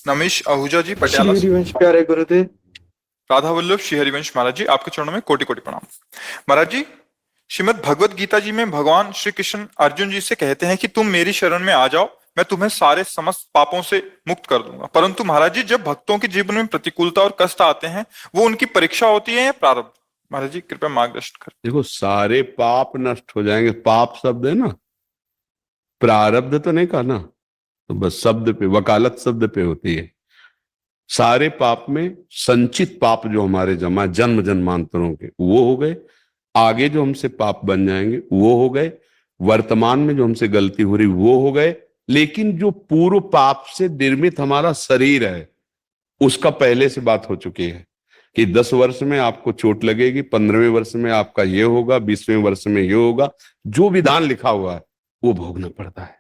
नमेश आहूजा जी, श्री पटियाला से। हरिवंश प्यारे गुरुदेव। राधा वल्लभ श्री हरिवंश महाराज जी, आपके चरणों में कोटि कोटि प्रणाम। महाराज जी, श्रीमद् भगवत गीता जी में भगवान श्री कृष्ण अर्जुन जी से कहते हैं कि तुम मेरी शरण में आ जाओ, मैं तुम्हें सारे समस्त पापों से मुक्त कर दूंगा। परंतु महाराज जी, जब भक्तों के जीवन में प्रतिकूलता और कष्ट आते हैं, वो उनकी परीक्षा होती है या प्रारब्ध? महाराज जी कृपया मार्गदर्शन कर। देखो, सारे पाप नष्ट हो जाएंगे। पाप शब्द है ना, प्रारब्ध तो नहीं कहा ना, तो बस शब्द पे, वकालत शब्द पे होती है। सारे पाप में संचित पाप जो हमारे जमा जन्म जन्मांतरों के, वो हो गए। आगे जो हमसे पाप बन जाएंगे वो हो गए। वर्तमान में जो हमसे गलती हो रही वो हो गए। लेकिन जो पूर्व पाप से निर्मित हमारा शरीर है, उसका पहले से बात हो चुकी है कि 10 वर्ष में आपको चोट लगेगी, 15वें वर्ष में आपका ये होगा, 20वें वर्ष में ये होगा। जो विधान लिखा हुआ है वो भोगना पड़ता है।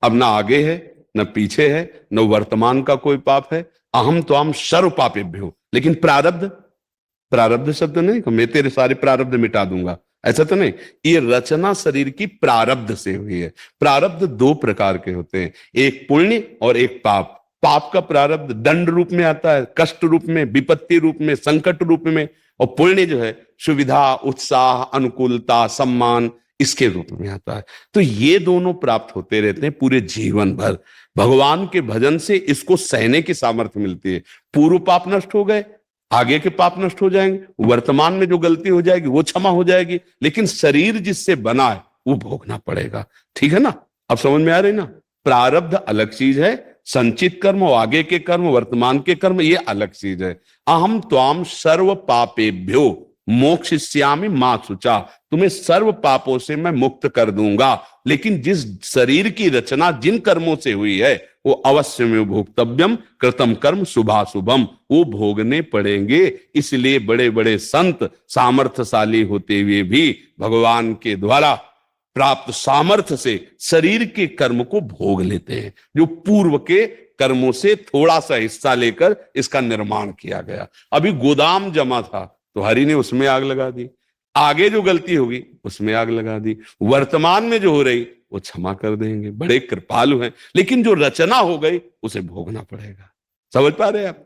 अब ना आगे है, न पीछे है, न वर्तमान का कोई पाप है। अहम तो हम सर्व पापेभ्यो। लेकिन प्रारब्ध, प्रारब्ध शब्द नहीं कि मैं तेरे सारे प्रारब्ध मिटा दूंगा, ऐसा तो नहीं। ये रचना शरीर की प्रारब्ध से हुई है। प्रारब्ध 2 प्रकार के होते हैं, एक पुण्य और एक पाप। पाप का प्रारब्ध दंड रूप में आता है, कष्ट रूप में, विपत्ति रूप में, संकट रूप में। और पुण्य जो है सुविधा, उत्साह, अनुकूलता, सम्मान, इसके रूप में आता है। तो ये दोनों प्राप्त होते रहते हैं पूरे जीवन भर। भगवान के भजन से इसको सहने की सामर्थ्य मिलती है। पूर्व पाप नष्ट हो गए, आगे के पाप नष्ट हो जाएंगे, वर्तमान में जो गलती हो जाएगी वो क्षमा हो जाएगी। लेकिन शरीर जिससे बना है वो भोगना पड़ेगा। ठीक है ना? अब समझ में आ रही ना? प्रारब्ध अलग चीज है, संचित कर्म और आगे के कर्म, वर्तमान के कर्म, ये अलग चीज है। अहम त्वाम सर्व पापेभ्यो मोक्षयिष्यामि मा शुचा। तुम्हें सर्व पापों से मैं मुक्त कर दूंगा। लेकिन जिस शरीर की रचना जिन कर्मों से हुई है वो अवश्य में भोक्तव्यम कृतम कर्म शुभाशुभम, वो भोगने पड़ेंगे। इसलिए बड़े बड़े संत सामर्थ्यशाली होते हुए भी भगवान के द्वारा प्राप्त सामर्थ्य से शरीर के कर्म को भोग लेते हैं, जो पूर्व के कर्मों से थोड़ा सा हिस्सा लेकर इसका निर्माण किया गया। अभी गोदाम जमा था तो हरि ने उसमें आग लगा दी, आगे जो गलती होगी उसमें आग लगा दी, वर्तमान में जो हो रही वो क्षमा कर देंगे, बड़े कृपालु हैं। लेकिन जो रचना हो गई उसे भोगना पड़ेगा। समझ पा रहे हैं आप?